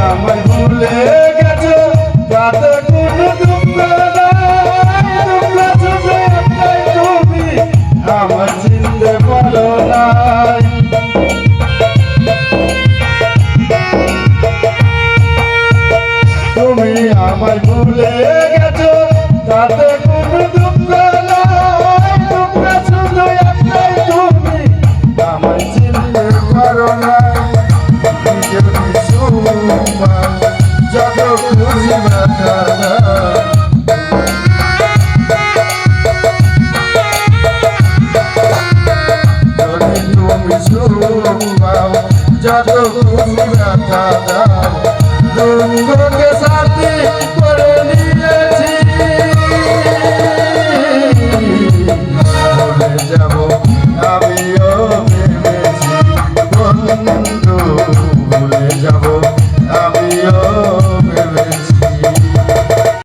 আমায় ভুলে গেছো তাতে কোনো দুঃখ নাই, দুঃখ শুধু একটাই তুমি আমায় চিনতে পারো নাই। তুমি আমায় ভুলে গেছো তাতে কোনো দুঃখ নাই, দুঃখ শুধু একটাই তুমি আমায় চিনতে পারো নাই। যত খুশি ব্যথা যত খুশি ব্যথা দুঃখকে সাথী করে নিয়েছি, ভুলে যাব আমিও ভেবেছি বন্ধু, ভুলে যাব।